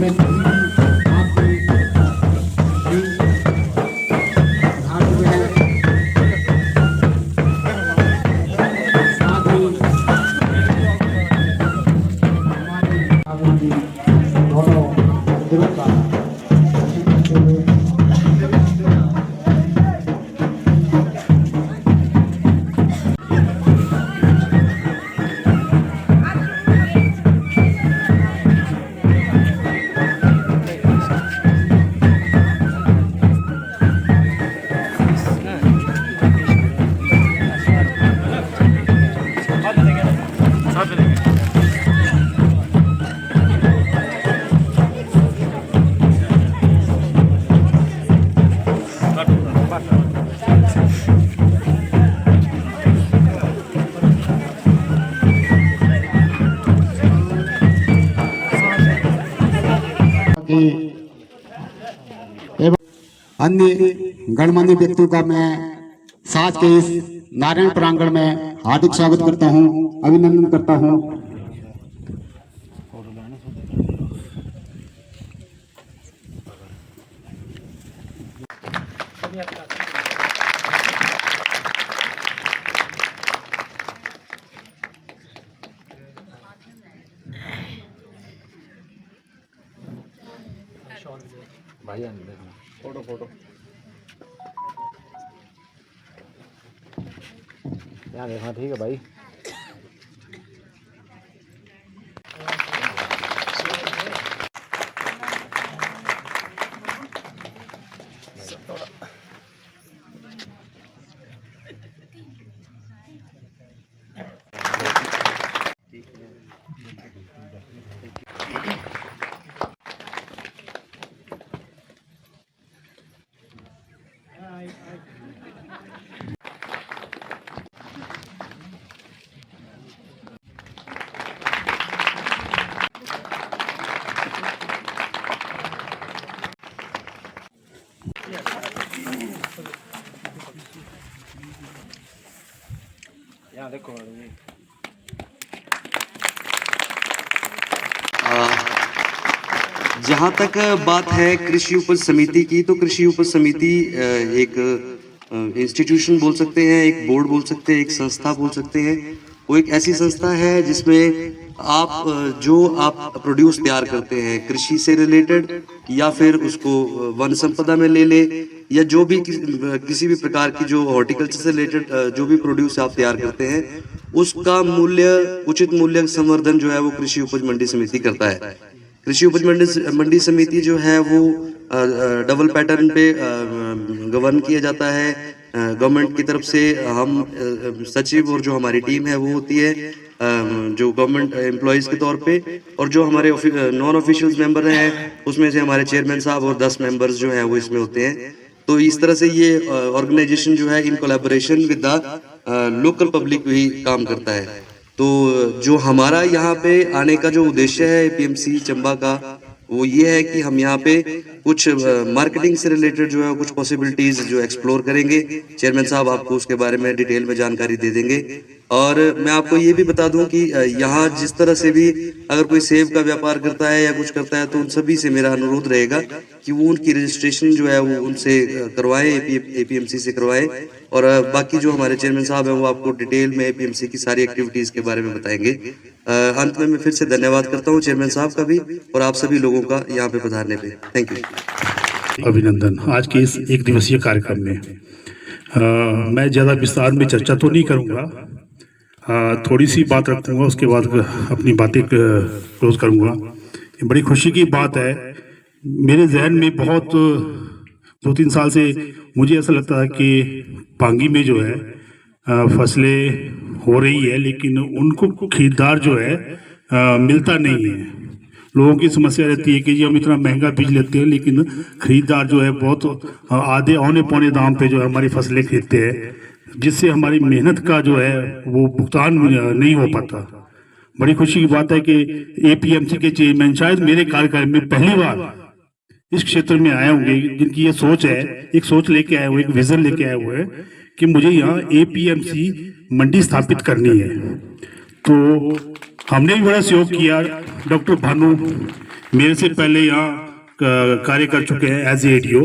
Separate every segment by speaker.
Speaker 1: में कभी भी आपकी घाट में है। साथ ही हमारे दोनों मंदिरों का दर्शन करते हुए एवं अन्य गणमान्य व्यक्तियों का मैं साथ के इस नारायण प्रांगण में हार्दिक स्वागत करता हूं, अभिनंदन करता हूं।
Speaker 2: भाई फोटो फोटो यहाँ देखना, ठीक है भाई। यहाँ देखो
Speaker 3: जहाँ तक बात है कृषि उपज समिति की, तो कृषि उपज समिति एक इंस्टीट्यूशन बोल सकते हैं, एक बोर्ड बोल सकते हैं, एक संस्था बोल सकते हैं। वो एक ऐसी संस्था है जिसमें आप जो आप प्रोड्यूस तैयार करते हैं कृषि से रिलेटेड, या फिर उसको वन संपदा में ले ले, या जो भी किसी भी प्रकार की जो हॉर्टिकल्चर से रिलेटेड जो भी प्रोड्यूस आप तैयार करते हैं, उसका मूल्य, उचित मूल्य संवर्धन जो है वो कृषि उपज मंडी समिति करता है। कृषि उपज मंडी समिति जो है वो डबल पैटर्न पे गवर्न किया जाता है। गवर्नमेंट की तरफ से हम सचिव और जो हमारी टीम है वो होती है जो गवर्नमेंट एम्प्लॉयज के तौर पे, और जो हमारे नॉन ऑफिशियल्स मेंबर हैं उसमें से हमारे चेयरमैन साहब और 10 मेंबर्स जो हैं वो इसमें होते हैं। तो इस तरह से ये ऑर्गेनाइजेशन जो है in collaboration with the local public भी काम करता है। तो जो हमारा यहाँ पे आने का जो उद्देश्य है एपीएमसी चंबा का, वो ये है कि हम यहाँ पे कुछ मार्केटिंग से रिलेटेड जो है कुछ पॉसिबिलिटीज जो एक्सप्लोर करेंगे। चेयरमैन साहब आपको उसके बारे में डिटेल में जानकारी दे देंगे। और मैं आपको ये भी बता दूं कि यहाँ जिस तरह से भी अगर कोई सेब का व्यापार करता है या कुछ करता है, तो उन सभी से मेरा अनुरोध रहेगा कि वो उनकी रजिस्ट्रेशन जो है वो उनसे करवाएं, एपीएमसी से करवाएं। और बाकी जो हमारे चेयरमैन साहब हैं वो आपको डिटेल में एपीएमसी की सारी एक्टिविटीज के बारे में बताएंगे। अंत में मैं फिर से धन्यवाद करता हूँ चेयरमैन साहब का भी और आप सभी लोगों का यहाँ पे पधारने पे। Thank you.
Speaker 4: अभिनंदन। आज के इस एक दिवसीय कार्यक्रम में मैं ज़्यादा विस्तार में चर्चा तो नहीं करूँगा, थोड़ी सी बात रखूँगा, उसके बाद अपनी बातें क्लोज करूँगा। बड़ी खुशी की बात है, मेरे जहन में बहुत 2-3 साल से मुझे ऐसा लगता है कि पांगी में जो है फसलें हो रही है, लेकिन उनको खरीदार जो है मिलता नहीं है। लोगों की समस्या रहती है कि जी हम इतना महंगा बीज लेते हैं, लेकिन खरीदार जो है बहुत आधे औने पौने दाम पे जो है हमारी फसलें खरीदते हैं, जिससे हमारी मेहनत का जो है वो भुगतान नहीं हो पाता। बड़ी खुशी की बात है कि एपीएमसी के चेयरमैन शायद मेरे कार्यकाल में पहली बार इस क्षेत्र में आए होंगे, जिनकी ये सोच है, एक सोच लेके आए हुए, एक विजन लेके आए हुए हैं कि मुझे यहाँ एपीएमसी मंडी स्थापित करनी है। तो हमने भी बड़ा सहयोग किया। डॉक्टर भानु मेरे से पहले यहाँ कार्य कर चुके हैं एज एडीओ,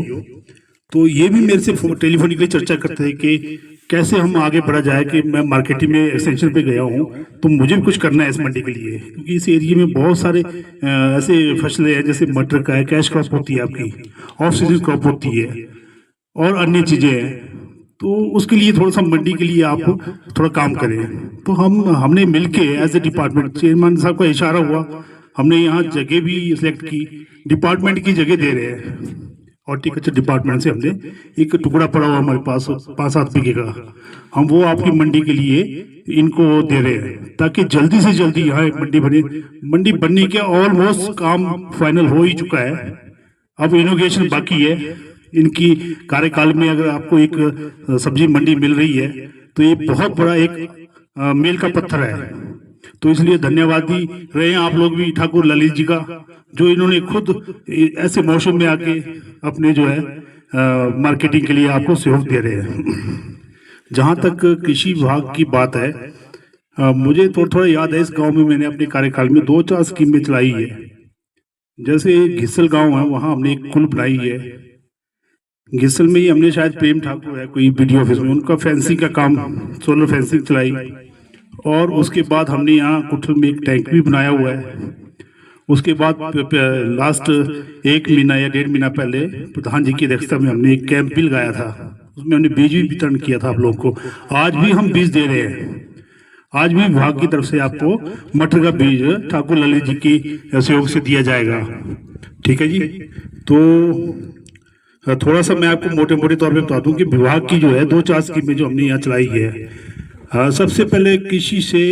Speaker 4: तो ये भी मेरे से टेलीफोनिकली चर्चा करते हैं कि कैसे हम आगे बढ़ा जाए, कि मैं मार्केटिंग में एक्सटेंशन पे गया हूँ तो मुझे भी कुछ करना है इस मंडी के लिए, क्योंकि इस एरिया में बहुत सारे ऐसे फसलें हैं, जैसे मटर का है, कैश क्रॉप होती है आपकी, ऑफ सीजन क्रॉप होती है और अन्य चीज़ें हैं। तो उसके लिए थोड़ा सा मंडी के लिए आप थोड़ा काम करें। तो हमने मिलके एज ए डिपार्टमेंट, चेयरमैन साहब का इशारा हुआ, हमने यहाँ जगह भी सिलेक्ट की, डिपार्टमेंट की जगह दे रहे हैं। हॉर्टिकल्चर डिपार्टमेंट से हमने एक टुकड़ा पड़ा हुआ हमारे पास 5-7 बीघे का, हम वो आपकी मंडी के लिए इनको दे रहे हैं, ताकि जल्दी से जल्दी यहाँ एक मंडी बने। मंडी बनने के ऑलमोस्ट काम फाइनल हो ही चुका है, अब इनोग्रेशन बाकी है। इनकी कार्यकाल में अगर आपको एक सब्जी मंडी मिल रही है तो ये बहुत बड़ा एक मील का पत्थर है। तो इसलिए धन्यवादी रहे आप लोग भी ठाकुर ललित जी का, जो इन्होंने खुद ऐसे मौसम में आके अपने जो है मार्केटिंग के लिए आपको सहयोग दे रहे हैं। जहाँ तक कृषि विभाग की बात है, मुझे थोड़ा याद है, इस गांव में मैंने अपने कार्यकाल में 2-4 स्कीमें चलाई है। जैसे घिसल गांव है, वहाँ हमने एक कुल बनाई है। घिसल में ही हमने, शायद प्रेम ठाकुर है कोई बीडीओ ऑफिस में, उनका फेंसिंग का काम, सोलर फेंसिंग चलाई। और उसके बाद हमने यहाँ कुठल में एक टैंक भी बनाया हुआ है। उसके बाद लास्ट 1 महीना या 1.5 महीना पहले प्रधान जी की अध्यक्षता में हमने एक कैंप भी लगाया था, उसमें हमने बीज भी वितरण किया था आप लोगों को। आज भी हम बीज दे रहे हैं, आज भी विभाग की तरफ से आपको मटर का बीज ठाकुर ललित जी की सहयोग से दिया जाएगा। ठीक है जी। तो थोड़ा सा मैं आपको मोटे मोटे तौर पे बता दूं कि विभाग की जो है 2-4 स्कीमें जो हमने यहाँ चलाई है। सबसे पहले कृषि से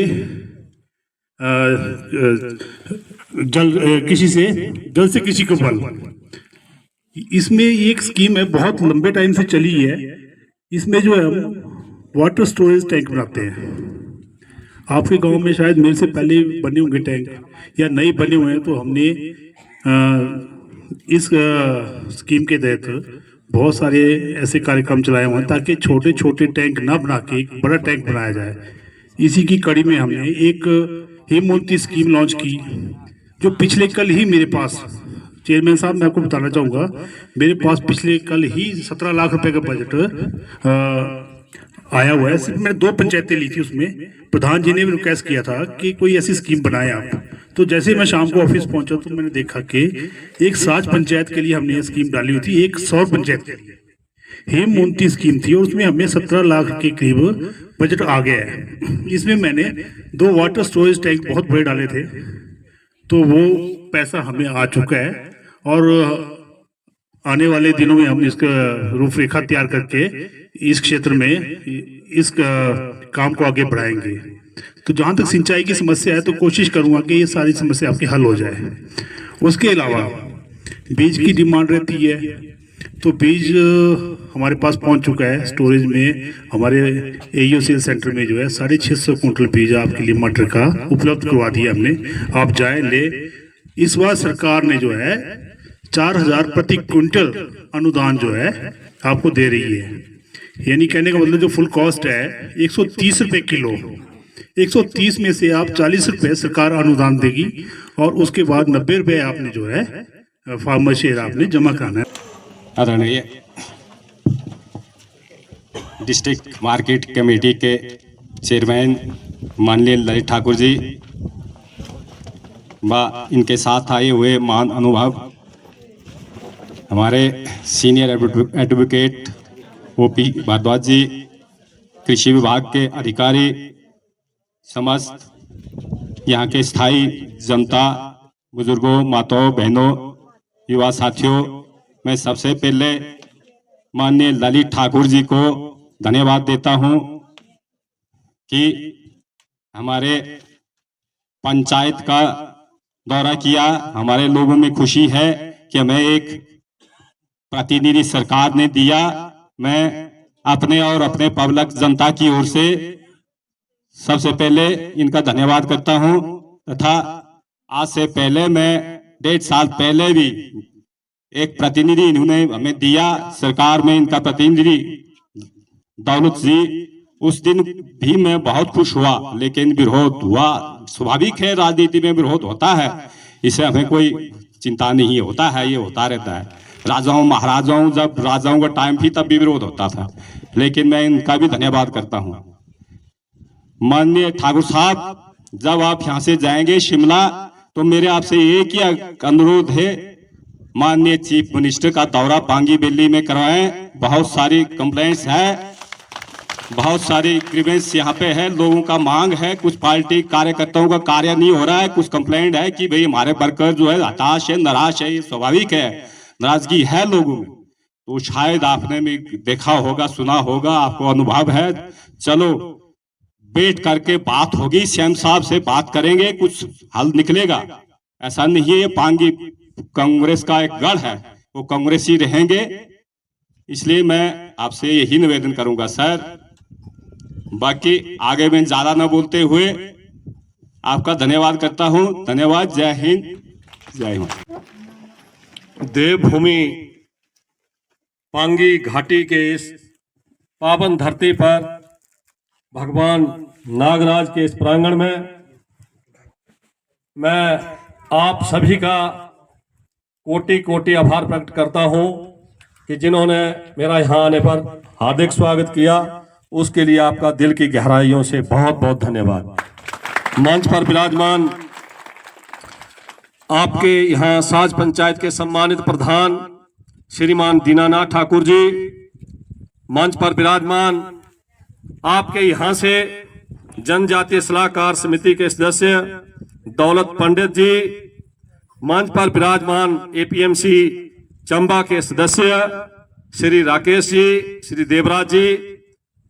Speaker 4: जल से कृषि को बल, इसमें एक स्कीम है, बहुत लंबे टाइम से चली है। इसमें जो है हम वाटर स्टोरेज टैंक बनाते हैं। आपके गांव में शायद मेरे से पहले बने होंगे टैंक, या नए बने हुए हैं, तो हमने इस स्कीम के तहत बहुत सारे ऐसे कार्यक्रम चलाए हुए हैं, ताकि छोटे छोटे टैंक ना बना के एक बड़ा टैंक बनाया जाए। इसी की कड़ी में हमने एक हेमवती स्कीम लॉन्च की, जो पिछले कल ही मेरे पास, चेयरमैन साहब मैं आपको बताना चाहूँगा, मेरे पास पिछले कल ही 17 लाख रुपए का बजट आया हुआ है। सिर्फ मैंने 2 पंचायतें ली थी, उसमें प्रधान जी ने भी रिक्वेस्ट किया था कि कोई ऐसी स्कीम बनाए आप। तो जैसे मैं शाम को ऑफिस पहुंचा तो मैंने देखा कि एक साज पंचायत के लिए हमने ये स्कीम डाली हुई थी, एक 100 पंचायत के लिए हेमवती स्कीम थी, और उसमें हमें 17 लाख के करीब बजट आ गया है। इसमें मैंने 2 वाटर स्टोरेज टैंक बहुत बड़े डाले थे, तो वो पैसा हमें आ चुका है, और आने वाले दिनों में हम इसका रूपरेखा तैयार करके इस क्षेत्र में इस काम को आगे बढ़ाएंगे। तो जहाँ तक सिंचाई की समस्या है, तो कोशिश करूँगा कि ये सारी समस्या आपकी हल हो जाए। उसके अलावा बीज की डिमांड रहती है, तो बीज हमारे पास पहुंच चुका है स्टोरेज में। हमारे एईओ सेल सेंटर में जो है 650 कुंटल बीज आपके लिए मटर का उपलब्ध करवा दिया हमने, आप जाए ले। इस बार सरकार ने जो है 4000 प्रति क्विंटल अनुदान जो है आपको दे रही है। यानी कहने का मतलब जो फुल कॉस्ट है 130 रुपये किलो, 130 में से आप 40 रुपये सरकार अनुदान देगी, और उसके बाद 90 रुपये आपने जो है फार्मर शेयर आपने जमा कराना है।
Speaker 5: आदरणीय डिस्ट्रिक्ट मार्केट कमेटी के चेयरमैन माननीय ललित ठाकुर जी व इनके साथ आए हुए महान अनुभव हमारे सीनियर एडवोकेट ओपी भारद्वाज जी, कृषि विभाग के अधिकारी, समस्त यहाँ के स्थायी जनता, बुजुर्गों, माताओं, बहनों, युवा साथियों, मैं सबसे पहले माननीय ललित ठाकुर जी को धन्यवाद देता हूँ कि हमारे पंचायत का दौरा किया। हमारे लोगों में खुशी है कि हमें एक प्रतिनिधि सरकार ने दिया। मैं अपने और अपने पब्लिक जनता की ओर से सबसे पहले इनका धन्यवाद करता हूं, तथा आज से पहले मैं 1.5 साल पहले भी एक प्रतिनिधि इन्होंने हमें दिया सरकार में, इनका प्रतिनिधि दौलत जी। उस दिन भी मैं बहुत खुश हुआ, लेकिन विरोध हुआ। स्वाभाविक है, राजनीति में विरोध होता है, इसे हमें कोई चिंता नहीं होता है, ये होता रहता है। राजाओं महाराजाओं, जब राजाओं का टाइम थी तब भी विरोध होता था, लेकिन मैं इनका भी धन्यवाद करता हूँ। माननीय ठाकुर साहब, जब आप यहाँ से जाएंगे शिमला तो मेरे आपसे एक ही अनुरोध है, माननीय चीफ मिनिस्टर का दौरा पांगी बेल्ली में करवाएं। बहुत सारी कंप्लेंट्स है, बहुत सारी ग्रीवेंस यहाँ पे है, लोगों का मांग है, कुछ पार्टी कार्यकर्ताओं का कार्य नहीं हो रहा है, कुछ कंप्लेंट है कि भाई हमारे वर्कर जो है हताश है, निराश है, ये स्वाभाविक है, नाराजगी है लोगों में। तो शायद आपने भी देखा होगा, सुना होगा, आपको अनुभव है। चलो बैठ करके बात होगी, सीएम साहब से बात करेंगे, कुछ हल निकलेगा। ऐसा नहीं है, पांगी कांग्रेस का एक गढ़ है, वो कांग्रेसी रहेंगे। इसलिए मैं आपसे यही निवेदन करूंगा सर। बाकी आगे मैं ज्यादा न बोलते हुए आपका धन्यवाद करता हूं। धन्यवाद। जय हिंद, जय हिंद।
Speaker 6: देवभूमि पांगी घाटी के इस पावन धरती पर भगवान नागराज के इस प्रांगण में मैं आप सभी का कोटि कोटि आभार प्रकट करता हूं कि जिन्होंने मेरा यहाँ आने पर हार्दिक स्वागत किया, उसके लिए आपका दिल की गहराइयों से बहुत बहुत धन्यवाद। मंच पर विराजमान आपके यहाँ साज पंचायत के सम्मानित प्रधान श्रीमान दीनानाथ ठाकुर जी, मंच पर विराजमान आपके यहाँ से जनजातीय सलाहकार समिति के सदस्य दौलत पंडित जी, मंच पर विराजमान एपीएमसी चंबा के सदस्य श्री राकेश जी, श्री देवराज जी,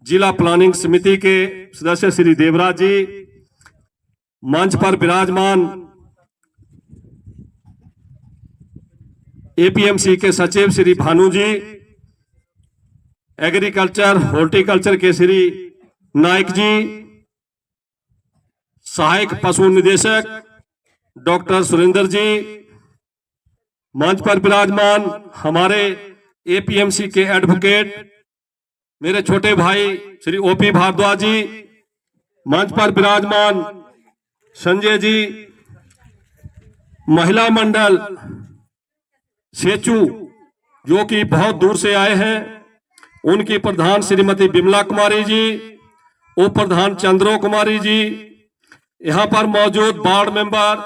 Speaker 6: जिला प्लानिंग समिति के सदस्य श्री देवराज जी, मंच पर विराजमान एपीएमसी के सचिव श्री भानु जी, एग्रीकल्चर हॉर्टिकल्चर के श्री नाइक जी, सहायक पशु निदेशक डॉक्टर सुरेंद्र जी, मंच पर विराजमान हमारे एपीएमसी के एडवोकेट मेरे छोटे भाई श्री ओपी भारद्वाज जी, मंच पर विराजमान संजय जी, महिला मंडल सेचू जो कि बहुत दूर से आए हैं, उनकी प्रधान श्रीमती बिमला कुमारी जी, उप प्रधान चंद्रो कुमारी जी, यहाँ पर मौजूद वार्ड मेंबर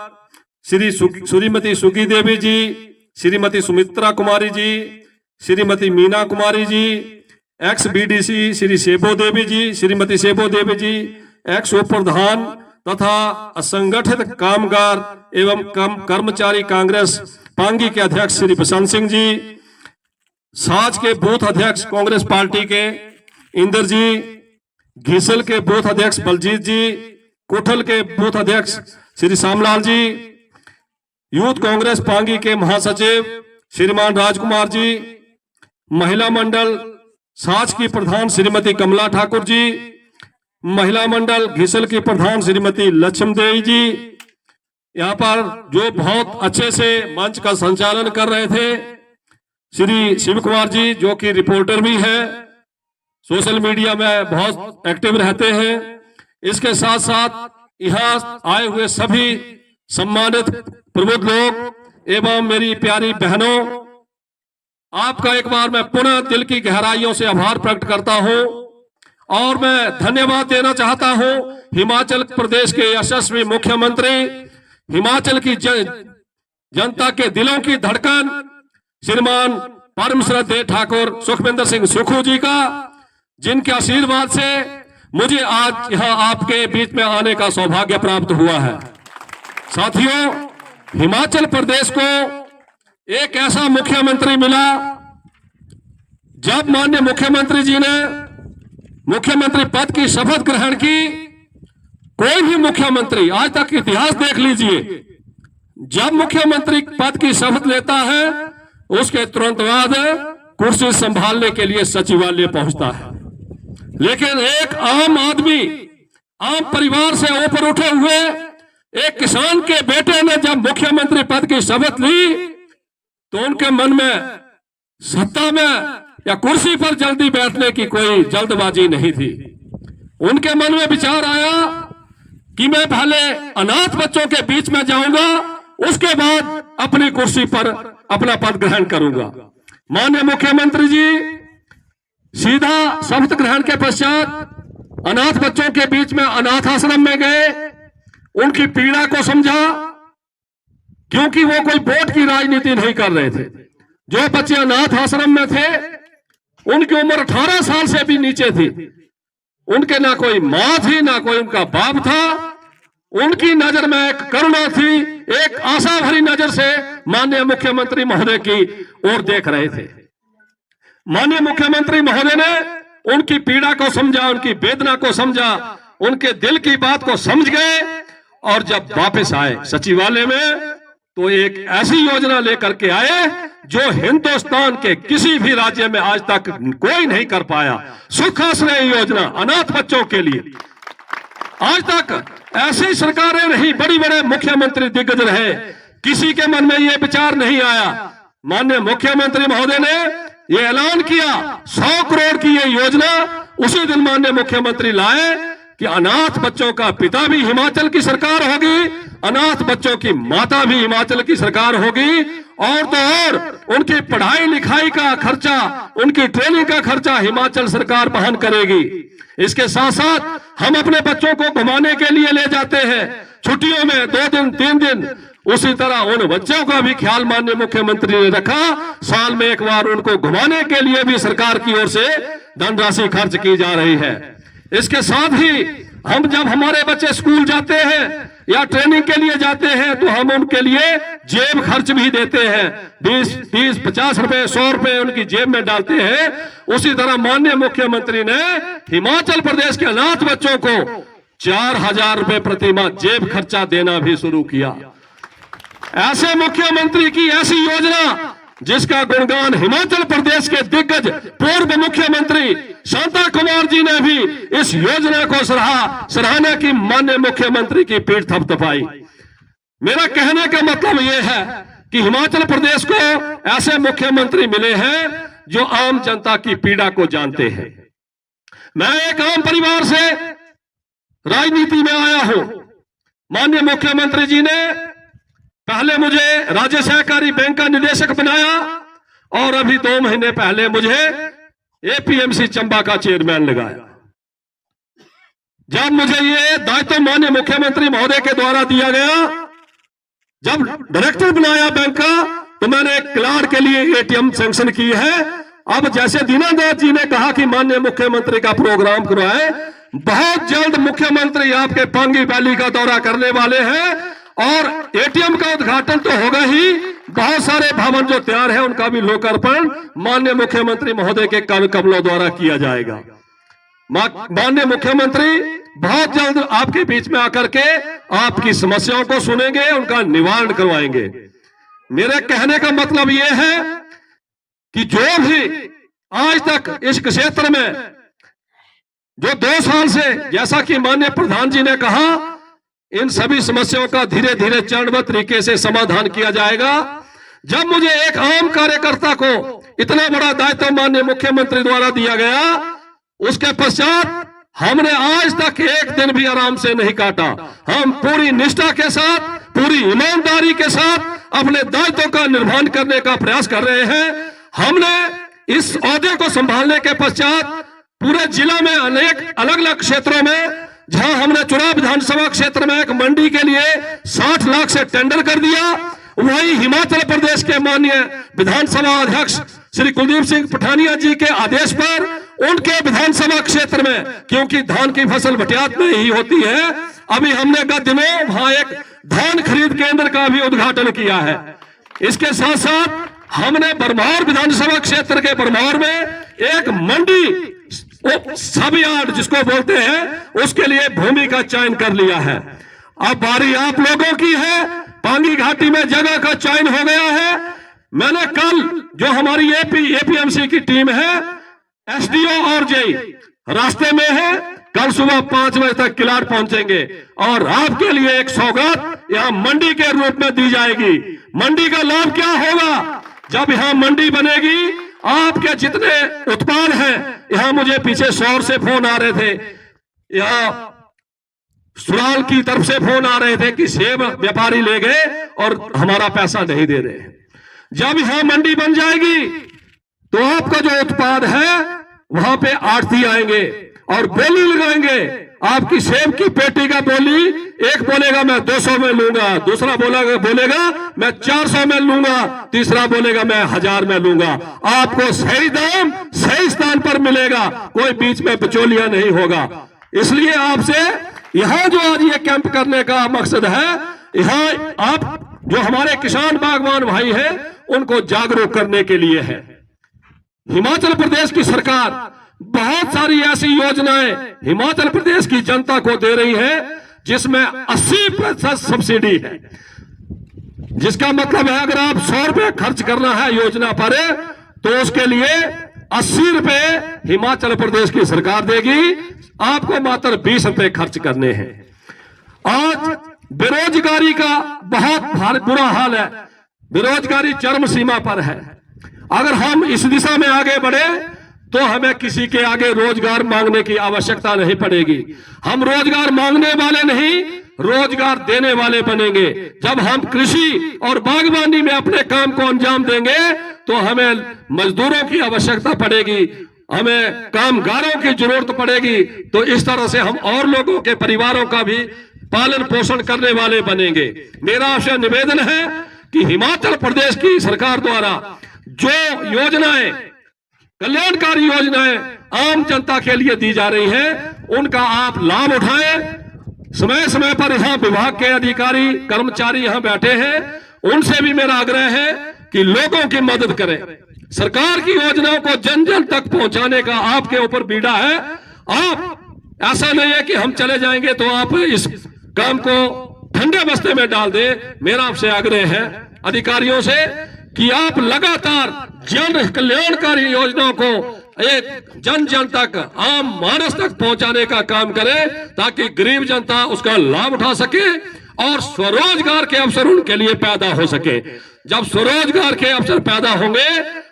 Speaker 6: श्रीमती सुगी देवी जी, श्रीमती सुमित्रा कुमारी जी, श्रीमती मीना कुमारी जी, एक्स बीडीसी श्री सेबो देवी जी, श्रीमती सेबो देवी जी, एक्स उप प्रधान तथा असंगठित कामगार एवं कर्मचारी कांग्रेस पांगी के अध्यक्ष श्री बसंत सिंह जी, साज के बूथ अध्यक्ष कांग्रेस पार्टी के इंदर जी, घीसल के बूथ अध्यक्ष बलजीत जी, कोठल के बूथ अध्यक्ष श्री श्यामलाल जी, यूथ कांग्रेस पांगी के महासचिव श्रीमान राजकुमार जी, महिला मंडल साज की प्रधान श्रीमती कमला ठाकुर जी, महिला मंडल घीसल की प्रधान श्रीमती लक्ष्मी देवी जी, यहाँ पर जो बहुत अच्छे से मंच का संचालन कर रहे थे श्री शिव कुमार जी, जो कि रिपोर्टर भी है, सोशल मीडिया में बहुत एक्टिव रहते हैं। इसके साथ साथ यहाँ आए हुए सभी सम्मानित प्रबुद्ध लोग एवं मेरी प्यारी बहनों, आपका एक बार मैं पुनः दिल की गहराइयों से आभार प्रकट करता हूं और मैं धन्यवाद देना चाहता हूं हिमाचल प्रदेश के यशस्वी मुख्यमंत्री, हिमाचल की जनता के दिलों की धड़कन श्रीमान परम श्रद्धेय ठाकुर सुखविंदर सिंह सुखू जी का, जिनके आशीर्वाद से मुझे आज यहाँ आपके बीच में आने का सौभाग्य प्राप्त हुआ है। साथियों, हिमाचल प्रदेश को एक ऐसा मुख्यमंत्री मिला, जब माननीय मुख्यमंत्री जी ने मुख्यमंत्री पद की शपथ ग्रहण की, कोई भी मुख्यमंत्री आज तक इतिहास देख लीजिए, जब मुख्यमंत्री पद की शपथ लेता है उसके तुरंत बाद कुर्सी संभालने के लिए सचिवालय पहुंचता है। लेकिन एक आम आदमी, आम परिवार से ऊपर उठे हुए एक किसान के बेटे ने जब मुख्यमंत्री पद की शपथ ली तो उनके मन में सत्ता में या कुर्सी पर जल्दी बैठने की कोई जल्दबाजी नहीं थी। उनके मन में विचार आया कि मैं पहले अनाथ बच्चों के बीच में जाऊंगा उसके बाद अपनी कुर्सी पर अपना पद ग्रहण करूंगा। माननीय मुख्यमंत्री जी सीधा शपथ ग्रहण के पश्चात अनाथ बच्चों के बीच में अनाथ आश्रम में गए, उनकी पीड़ा को समझा, क्योंकि वो कोई वोट की राजनीति नहीं कर रहे थे। जो बच्चे अनाथ आश्रम में थे उनकी उम्र 18 साल से भी नीचे थी, उनके ना कोई मां थी ना कोई उनका बाप था। उनकी नजर में एक करुणा थी, एक आशा भरी नजर से माननीय मुख्यमंत्री महोदय की ओर देख रहे थे। माननीय मुख्यमंत्री महोदय ने उनकी पीड़ा को समझा, उनकी वेदना को समझा, उनके दिल की बात को समझ गए और जब वापस आए सचिवालय में तो एक ऐसी योजना लेकर के आए जो हिंदुस्तान के किसी भी राज्य में आज तक कोई नहीं कर पाया। सुखाश्रय योजना अनाथ बच्चों के लिए। आज तक ऐसी सरकारें नहीं, बड़ी बड़े मुख्यमंत्री दिग्गज रहे, किसी के मन में यह विचार नहीं आया। माननीय मुख्यमंत्री महोदय ने यह ऐलान किया 100 करोड़ की यह योजना उसी दिन माननीय मुख्यमंत्री लाए कि अनाथ बच्चों का पिता भी हिमाचल की सरकार होगी, अनाथ बच्चों की माता भी हिमाचल की सरकार होगी, और तो और उनकी पढ़ाई लिखाई का खर्चा, उनकी ट्रेनिंग का खर्चा हिमाचल सरकार वहन करेगी। इसके साथ साथ हम अपने बच्चों को घुमाने के लिए ले जाते हैं छुट्टियों में 2 दिन 3 दिन, उसी तरह उन बच्चों का भी ख्याल माननीय मुख्यमंत्री ने रखा। साल में एक बार उनको घुमाने के लिए भी सरकार की ओर से धनराशि खर्च की जा रही है। इसके साथ ही हम जब हमारे बच्चे स्कूल जाते हैं या ट्रेनिंग के लिए जाते हैं तो हम उनके लिए जेब खर्च भी देते हैं, 20, 50 रुपए 100 रुपए उनकी जेब में डालते हैं। उसी तरह माननीय मुख्यमंत्री ने हिमाचल प्रदेश के अनाथ बच्चों को 4000 रुपए प्रति माह जेब खर्चा देना भी शुरू किया। ऐसे मुख्यमंत्री की ऐसी योजना जिसका गुणगान हिमाचल प्रदेश के दिग्गज पूर्व मुख्यमंत्री शांता कुमार जी ने भी इस योजना को सराहना की, माननीय मुख्यमंत्री की पीठ थपथपाई। मेरा कहने का मतलब यह है कि हिमाचल प्रदेश को ऐसे मुख्यमंत्री मिले हैं जो आम जनता की पीड़ा को जानते हैं। मैं एक आम परिवार से राजनीति में आया हूं। माननीय मुख्यमंत्री जी ने पहले मुझे राज्य सहकारी बैंक का निदेशक बनाया और अभी 2 महीने पहले मुझे एपीएमसी चंबा का चेयरमैन लगाया। जब मुझे ये दायित्व माननीय मुख्यमंत्री महोदय के द्वारा दिया गया, जब डायरेक्टर बनाया बैंक का, तो मैंने एक क्लार्क के लिए एटीएम सैंक्शन की है। अब जैसे दीनानाथ जी ने कहा कि माननीय मुख्यमंत्री का प्रोग्राम करवाए, बहुत जल्द मुख्यमंत्री आपके पांगी वैली का दौरा करने वाले हैं और एटीएम का उद्घाटन तो होगा ही, बहुत सारे भवन जो तैयार है उनका भी लोकार्पण माननीय मुख्यमंत्री महोदय के कमलों द्वारा किया जाएगा। माननीय मुख्यमंत्री बहुत जल्द आपके बीच में आकर के आपकी समस्याओं को सुनेंगे, उनका निवारण करवाएंगे। मेरे कहने का मतलब यह है कि जो भी आज तक इस क्षेत्र में जो 2 साल से, जैसा कि माननीय प्रधान जी ने कहा, इन सभी समस्याओं का धीरे धीरे चरणबद्ध तरीके से समाधान किया जाएगा। जब मुझे एक आम कार्यकर्ता को इतना बड़ा दायित्व माननीय मुख्यमंत्री द्वारा दिया गया, उसके पश्चात हमने आज तक एक दिन भी आराम से नहीं काटा। हम पूरी निष्ठा के साथ, पूरी ईमानदारी के साथ अपने दायित्व का निर्वहन करने का प्रयास कर रहे हैं। हमने इस ओहदे को संभालने के पश्चात पूरे जिला में अनेक अलग अलग क्षेत्रों में, जहां हमने चुनाव विधानसभा क्षेत्र में एक मंडी के लिए 60 लाख से टेंडर कर दिया, वहीं हिमाचल प्रदेश के माननीय विधानसभा अध्यक्ष श्री कुलदीप सिंह पठानिया जी के आदेश पर उनके विधानसभा क्षेत्र में, क्योंकि धान की फसल भटियात में ही होती है, अभी हमने गत दिनों वहां एक धान खरीद केंद्र का भी उद्घाटन किया है। इसके साथ साथ हमने बरमौर विधानसभा क्षेत्र के बरमौर में एक मंडी सब यार्ड जिसको बोलते हैं, उसके लिए भूमि का चयन कर लिया है। अब बारी आप लोगों की है। पांगी घाटी में जगह का चयन हो गया है। मैंने कल जो हमारी एपीएमसी की टीम है, एसडीओ और जेई रास्ते में है, कल सुबह 5 बजे तक किलाड़ पहुंचेंगे और आपके लिए एक सौगात यहां मंडी के रूप में दी जाएगी। मंडी का लाभ क्या होगा? जब यहां मंडी बनेगी, आपके जितने उत्पाद हैं, यहां मुझे पीछे शोर से फोन आ रहे थे, यहां सुराल की तरफ से फोन आ रहे थे कि सेब व्यापारी ले गए और हमारा पैसा नहीं दे रहे। जब यहां मंडी बन जाएगी तो आपका जो उत्पाद है वहां पे आड़ती आएंगे और बोली लगाएंगे। आपकी सेब की पेटी का बोली, एक बोलेगा मैं 200 में लूंगा, दूसरा बोलेगा मैं 400 में लूंगा, तीसरा बोलेगा मैं 1000 में लूंगा। आपको सही दाम सही स्थान पर मिलेगा, कोई बीच में बिचौलिया नहीं होगा। इसलिए आपसे यहां जो आज ये कैंप करने का मकसद है, यहां आप जो हमारे किसान बागवान भाई हैं उनको जागरूक करने के लिए है। हिमाचल प्रदेश की सरकार बहुत सारी ऐसी योजनाएं हिमाचल प्रदेश की जनता को दे रही है जिसमें 80% सब्सिडी है, जिसका मतलब है अगर आप 100 रुपए खर्च करना है योजना पर तो उसके लिए 80 रुपए हिमाचल प्रदेश की सरकार देगी, आपको मात्र 20 रुपए खर्च करने हैं। आज बेरोजगारी का बहुत बुरा हाल है, बेरोजगारी चरम सीमा पर है। अगर हम इस दिशा में आगे बढ़े तो हमें किसी के आगे रोजगार मांगने की आवश्यकता नहीं पड़ेगी। हम रोजगार मांगने वाले नहीं, रोजगार देने वाले बनेंगे। जब हम कृषि और बागवानी में अपने काम को अंजाम देंगे तो हमें मजदूरों की आवश्यकता पड़ेगी, हमें कामगारों की जरूरत पड़ेगी। तो इस तरह से हम और लोगों के परिवारों का भी पालन पोषण करने वाले बनेंगे। मेरा आपसे निवेदन है कि हिमाचल प्रदेश की सरकार द्वारा जो योजनाएं, कल्याणकारी योजनाएं आम जनता के लिए दी जा रही हैं, उनका आप लाभ उठाएं। समय समय पर यहां विभाग के अधिकारी कर्मचारी यहां बैठे हैं, उनसे भी मेरा आग्रह है कि लोगों की मदद करें। सरकार की योजनाओं को जन जन तक पहुंचाने का आपके ऊपर बीड़ा है। आप ऐसा नहीं है कि हम चले जाएंगे तो आप इस काम को ठंडे बस्ते में डाल दें। मेरा आपसे आग्रह है अधिकारियों से कि आप लगातार जन कल्याणकारी योजनाओं को एक जन जन तक, आम मानस तक पहुंचाने का काम करें ताकि गरीब जनता उसका लाभ उठा सके और स्वरोजगार के अवसर उनके लिए पैदा हो सके। जब स्वरोजगार के अवसर पैदा होंगे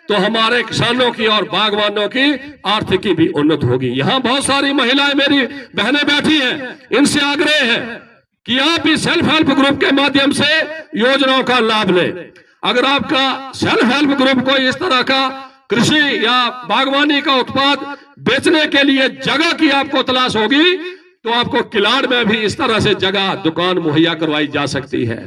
Speaker 6: तो हमारे किसानों की और बागवानों की आर्थिकी भी उन्नत होगी। यहाँ बहुत सारी महिलाएं मेरी बहनें बैठी हैं, इनसे आग्रह है कि आप भी सेल्फ हेल्प ग्रुप के माध्यम से योजनाओं का लाभ लें। अगर आपका सेल्फ हेल्प ग्रुप कोई इस तरह का कृषि या बागवानी का उत्पाद बेचने के लिए जगह की आपको तलाश होगी तो आपको किलाड़ में भी इस तरह से जगह दुकान मुहैया करवाई जा सकती है।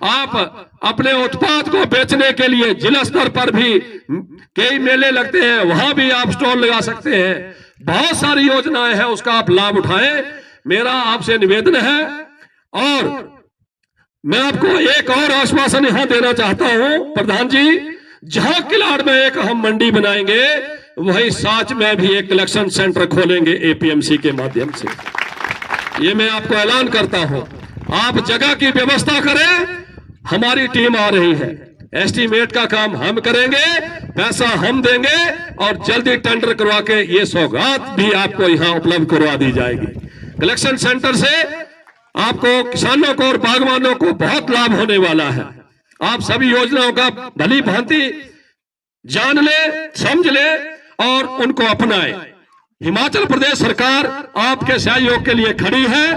Speaker 6: आप अपने उत्पाद को बेचने के लिए जिला स्तर पर भी कई मेले लगते हैं, वहां भी आप स्टॉल लगा सकते हैं। बहुत सारी योजनाएं हैं, उसका आप लाभ उठाएं। मेरा आपसे निवेदन है और मैं आपको एक और आश्वासन यहां देना चाहता हूं प्रधान जी, जहां किलाड़ में एक हम मंडी बनाएंगे वहीं साच में भी एक कलेक्शन सेंटर खोलेंगे एपीएमसी के माध्यम से। ये मैं आपको ऐलान करता हूं। आप जगह की व्यवस्था करें, हमारी टीम आ रही है, एस्टीमेट का काम हम करेंगे, पैसा हम देंगे और जल्दी टेंडर करवा के ये सौगात भी आपको यहां उपलब्ध करवा दी जाएगी। कलेक्शन सेंटर से आपको किसानों को और बागवानों को बहुत लाभ होने वाला है। आप सभी योजनाओं का भली भांति जान ले, समझ ले और उनको अपनाएं। हिमाचल प्रदेश सरकार आपके सहयोग के लिए खड़ी है।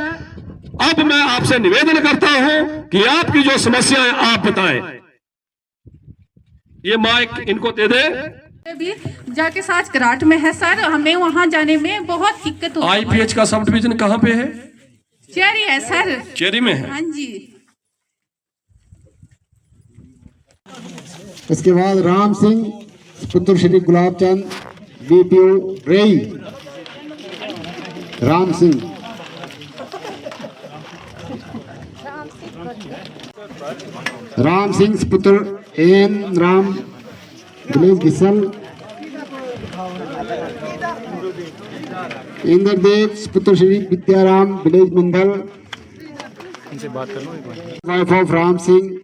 Speaker 6: अब मैं आपसे निवेदन करता हूं कि आपकी जो समस्याएं आप बताएं। ये माइक इनको दे दे।
Speaker 7: भी जाके साच कराट में है सर, हमें वहां जाने में बहुत दिक्कत होती है।
Speaker 6: आईपीएच का सब डिवीजन कहाँ पे है?
Speaker 7: चेरी है सर।
Speaker 6: चेरी में है?
Speaker 7: हाँ जी।
Speaker 1: इसके बाद राम सिंह पुत्र श्री गुलाब चंद बीपीओ रेई। राम सिंह, राम सिंह पुत्र एन राम विलेज गिसल। इंद्रदेव पुत्र Shri Vidyaram village Mandal. Wife of Ram Singh